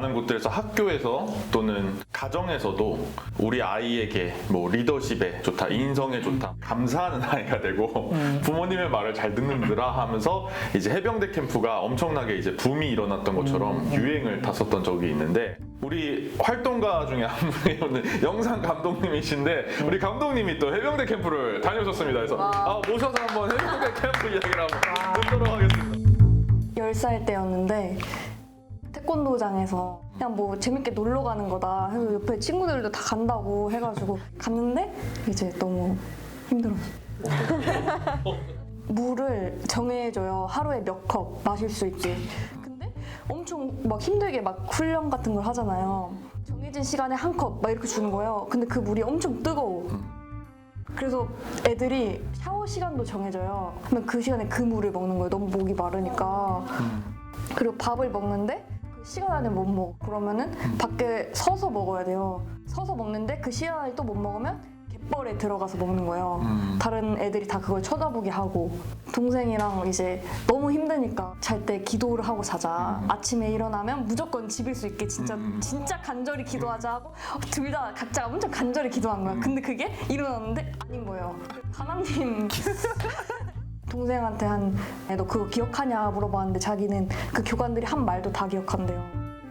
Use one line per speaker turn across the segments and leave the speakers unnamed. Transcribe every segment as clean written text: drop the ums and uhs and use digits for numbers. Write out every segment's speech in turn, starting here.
많은 곳들에서 학교에서 또는 가정에서도 우리 아이에게 뭐 리더십에 좋다, 인성에 좋다, 감사하는 아이가 되고 부모님의 말을 잘 듣는구나 하면서 이제 해병대 캠프가 엄청나게 이제 붐이 일어났던 것처럼 유행을 탔었던 적이 있는데 우리 활동가 중에 한 분이 오늘 영상 감독님이신데 우리 감독님이 또 해병대 캠프를 다녀오셨습니다. 그래서 모셔서 한번 해병대 캠프 이야기를 한번 듣도록 하겠습니다.
10살 때였는데 태권도장에서 그냥 뭐 재밌게 놀러 가는 거다 해서 옆에 친구들도 다 간다고 해가지고 갔는데 이제 너무 힘들었어요. 물을 정해줘요. 하루에 몇 컵 마실 수 있게. 근데 엄청 막 힘들게 막 훈련 같은 걸 하잖아요. 정해진 시간에 한 컵 막 이렇게 주는 거예요. 근데 그 물이 엄청 뜨거워. 그래서 애들이 샤워 시간도 정해져요. 그러면 그 시간에 그 물을 먹는 거예요. 너무 목이 마르니까. 그리고 밥을 먹는데 그 시간 안에 못 먹어. 그러면은 밖에 서서 먹어야 돼요. 서서 먹는데 그 시간 안에 또 못 먹으면 갯벌에 들어가서 먹는 거예요. 다른 애들이 다 그걸 쳐다보게 하고. 동생이랑 이제 너무 힘드니까 잘 때 기도를 하고 자자. 아침에 일어나면 무조건 집일 수 있게 진짜 간절히 기도하자 하고 둘 다 각자 엄청 간절히 기도한 거야. 근데 그게 일어났는데 아닌 거예요. 하나님 동생한테 너 그거 기억하냐 물어봤는데 자기는 그 교관들이 한 말도 다 기억한대요.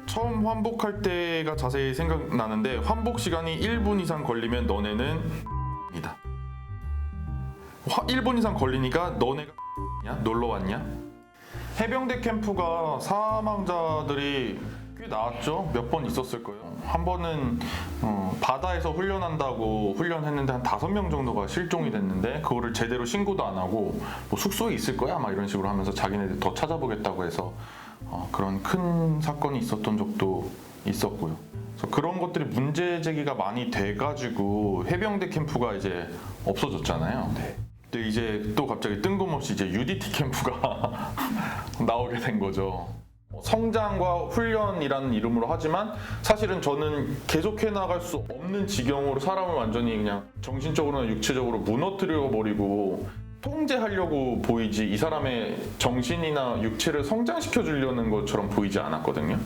처음 환복할 때가 자세히 생각나는데 환복 시간이 1분 이상 걸리면 너네는 이다. 1분 이상 걸리니까 너네가 놀러 왔냐? 해병대 캠프가 사망자들이 꽤 나왔죠. 몇 번 있었을 거예요. 한 번은 바다에서 훈련한다고 훈련했는데 한 5명 정도가 실종이 됐는데 그거를 제대로 신고도 안 하고 뭐 숙소에 있을 거야 막 이런 식으로 하면서 자기네들 더 찾아보겠다고 해서 그런 큰 사건이 있었던 적도 있었고요. 그래서 그런 것들이 문제 제기가 많이 돼가지고 해병대 캠프가 이제 없어졌잖아요.
네.
근데 이제 또 갑자기 뜬금없이 이제 UDT 캠프가 나오게 된 거죠. 성장과 훈련이라는 이름으로 하지만 사실은 저는 계속해 나갈 수 없는 지경으로 사람을 완전히 그냥 정신적으로나 육체적으로 무너뜨려 버리고 통제하려고 보이지 이 사람의 정신이나 육체를 성장시켜 주려는 것처럼 보이지 않았거든요.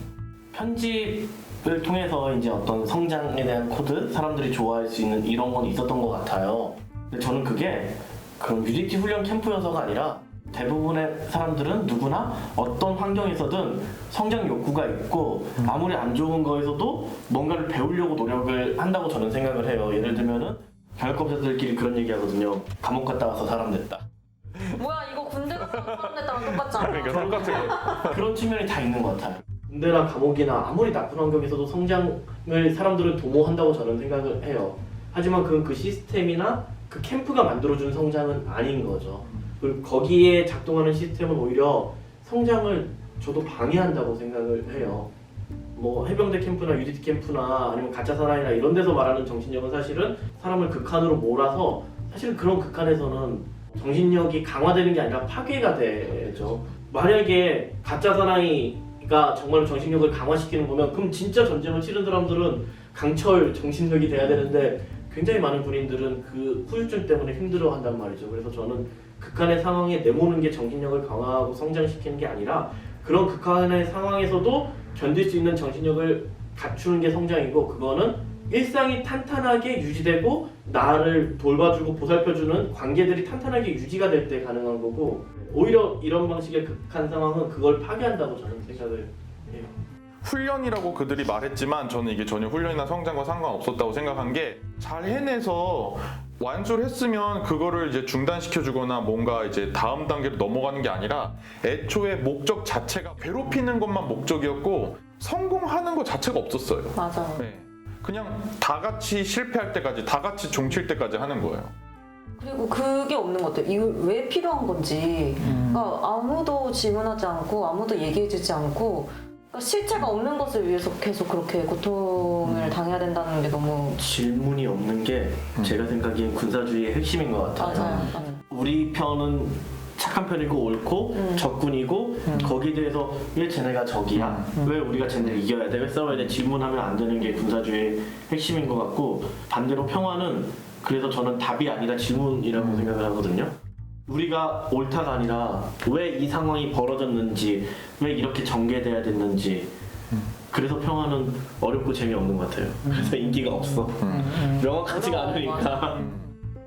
편집을 통해서 이제 어떤 성장에 대한 코드, 사람들이 좋아할 수 있는 이런 건 있었던 것 같아요. 근데 저는 그게 그런 UDT 훈련 캠프여서가 아니라 대부분의 사람들은 누구나 어떤 환경에서든 성장 욕구가 있고 아무리 안 좋은 거에서도 뭔가를 배우려고 노력을 한다고 저는 생각을 해요. 예를 들면은 경력검사들끼리 그런 얘기 하거든요. 감옥 갔다 와서 사람 됐다.
뭐야 이거 군대 가서 사람 됐다랑 똑같잖아.
그러니까 똑같은 거.
그런 측면이 다 있는 것 같아요. 군대나 감옥이나 아무리 나쁜 환경에서도 성장을 사람들은 도모한다고 저는 생각을 해요. 하지만 그건 그 시스템이나 그 캠프가 만들어준 성장은 아닌 거죠. 그리고 거기에 작동하는 시스템은 오히려 성장을 저도 방해한다고 생각을 해요. 뭐 해병대 캠프나 UDT 캠프나 아니면 가짜 사나이나 이런 데서 말하는 정신력은 사실은 사람을 극한으로 몰아서 사실 그런 극한에서는 정신력이 강화되는 게 아니라 파괴가 되죠. 만약에 가짜 사나이가 정말로 정신력을 강화시키는 거면 그럼 진짜 전쟁을 치른 사람들은 강철 정신력이 돼야 되는데 굉장히 많은 군인들은 그 후유증 때문에 힘들어한단 말이죠. 그래서 저는 극한의 상황에 내모는 게 정신력을 강화하고 성장시키는 게 아니라 그런 극한의 상황에서도 견딜 수 있는 정신력을 갖추는 게 성장이고 그거는 일상이 탄탄하게 유지되고 나를 돌봐주고 보살펴주는 관계들이 탄탄하게 유지가 될 때 가능한 거고 오히려 이런 방식의 극한 상황은 그걸 파괴한다고 저는 생각을 해요.
훈련이라고 그들이 말했지만 저는 이게 전혀 훈련이나 성장과 상관없었다고 생각한 게 잘 해내서 완수를 했으면 그거를 이제 중단시켜주거나 뭔가 이제 다음 단계로 넘어가는 게 아니라 애초에 목적 자체가 괴롭히는 것만 목적이었고 성공하는 것 자체가 없었어요.
맞아.
네. 그냥 다 같이 실패할 때까지, 다 같이 종칠 때까지 하는 거예요.
그리고 그게 없는 것 같아요. 이거 왜 필요한 건지. 그러니까 아무도 질문하지 않고 아무도 얘기해주지 않고 그러니까 실체가 없는 것을 위해서 계속 그렇게 고통을 당해야 된다는 게 너무
질문이 없는 게 제가 생각엔 군사주의의 핵심인 것 같아요.
맞아요.
우리 편은 착한 편이고 옳고 적군이고 거기에 대해서 왜 쟤네가 적이야? 왜 우리가 쟤네를 이겨야 돼? 왜 싸워야 돼? 질문하면 안 되는 게 군사주의의 핵심인 것 같고 반대로 평화는 그래서 저는 답이 아니라 질문이라고 생각을 하거든요. 우리가 옳다가 아니라 왜 이 상황이 벌어졌는지 왜 이렇게 전개돼야 됐는지 그래서 평화는 어렵고 재미없는 것 같아요. 그래서 인기가 없어. 명확하지가
어려워,
않으니까.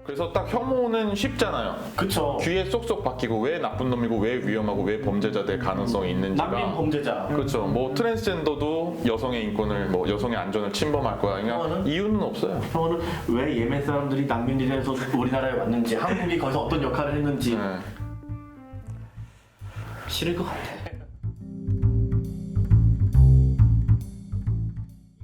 그래서 딱 혐오는 쉽잖아요.
그쵸.
귀에 쏙쏙 박히고 왜 나쁜 놈이고 왜 위험하고 왜 범죄자 될 가능성이 있는지가.
난민 범죄자.
그렇죠. 뭐 트랜스젠더도 여성의 인권을 뭐 여성의 안전을 침범할 거야. 그냥
평화는?
이유는 없어요.
평화는 왜 예멘 사람들이 난민이 돼서 우리나라에 왔는지, 한국이 거기서 어떤 역할을 했는지
네.
싫을 것 같아.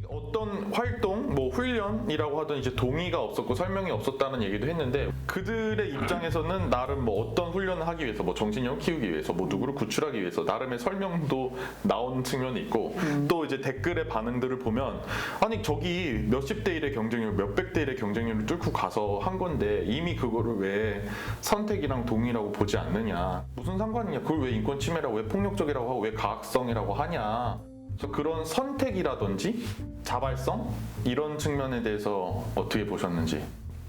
어떤 활동, 뭐 훈련이라고 하던 이제 동의가 없었고 설명이 없었다는 얘기도 했는데 그들의 입장에서는 나름 뭐 어떤 훈련을 하기 위해서 뭐 정신력을 키우기 위해서 뭐 누구를 구출하기 위해서 나름의 설명도 나온 측면이 있고 또 이제 댓글의 반응들을 보면 아니 저기 몇십 대 1의 경쟁률 몇백 대 1의 경쟁률을 뚫고 가서 한 건데 이미 그거를 왜 선택이랑 동의라고 보지 않느냐 무슨 상관이냐 그걸 왜 인권 침해라고 왜 폭력적이라고 하고 왜 가학성이라고 하냐 그래서 그런 선택이라든지 자발성 이런 측면에 대해서 어떻게 보셨는지.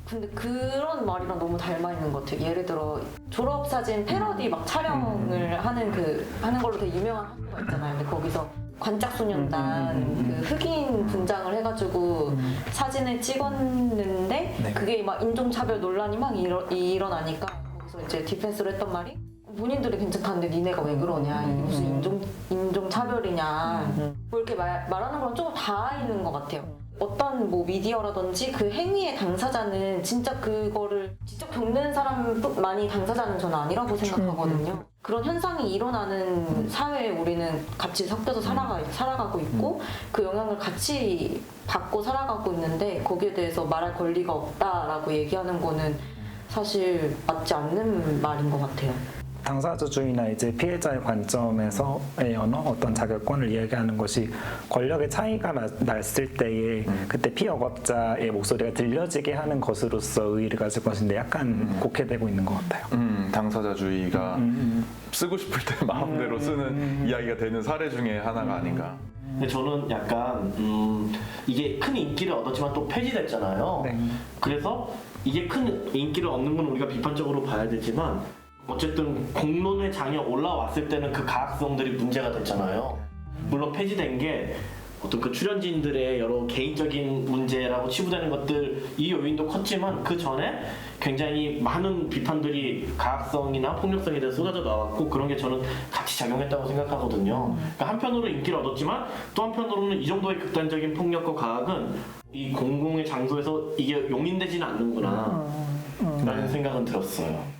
근데 그런 말이랑 너무 닮아 있는 것 같아요. 예를 들어 졸업사진 패러디 막 촬영을 하는 걸로 되게 유명한 학교가 있잖아요. 근데 거기서 관짝소년단 그 흑인 분장을 해가지고 사진을 찍었는데
네.
그게 막 인종차별 논란이 막 일어나니까 거기서 이제 디펜스를 했던 말이 본인들이 괜찮다는데 니네가 왜 그러냐 이게 무슨 인종차별이냐 뭐 이렇게 말하는 건 조금 다 있는 것 같아요. 어떤 뭐 미디어라든지 그 행위의 당사자는 진짜 그거를 직접 겪는 사람만이 당사자는 저는 아니라고 생각하거든요. 그런 현상이 일어나는 사회에 우리는 같이 섞여서 살아가고 있고 그 영향을 같이 받고 살아가고 있는데 거기에 대해서 말할 권리가 없다라고 얘기하는 거는 사실 맞지 않는 말인 것 같아요.
당사자주의나 이제 피해자의 관점에서의 어떤 자결권을 이야기하는 것이 권력의 차이가 났을 때에 그때 피해업자의 목소리가 들려지게 하는 것으로서 의의를 가질 것인데 약간 곡해되고 있는 것 같아요.
당사자주의가 쓰고 싶을 때 마음대로 쓰는 이야기가 되는 사례 중에 하나가 아닌가.
근데 저는 약간 이게 큰 인기를 얻었지만 또 폐지됐잖아요.
네.
그래서 이게 큰 인기를 얻는 건 우리가 비판적으로 봐야 되지만 어쨌든 공론의 장에 올라왔을 때는 그 가학성들이 문제가 됐잖아요. 물론 폐지된 게 어떤 그 출연진들의 여러 개인적인 문제라고 치부되는 것들 이 요인도 컸지만 그 전에 굉장히 많은 비판들이 가학성이나 폭력성에 대해서 쏟아져 나왔고 그런 게 저는 같이 작용했다고 생각하거든요. 그러니까 한편으로 인기를 얻었지만 또 한편으로는 이 정도의 극단적인 폭력과 가학은 이 공공의 장소에서 이게 용인되지는 않는구나 라는 생각은 들었어요.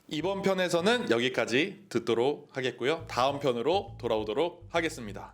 이번 편에서는 여기까지 듣도록 하겠고요. 다음 편으로 돌아오도록 하겠습니다.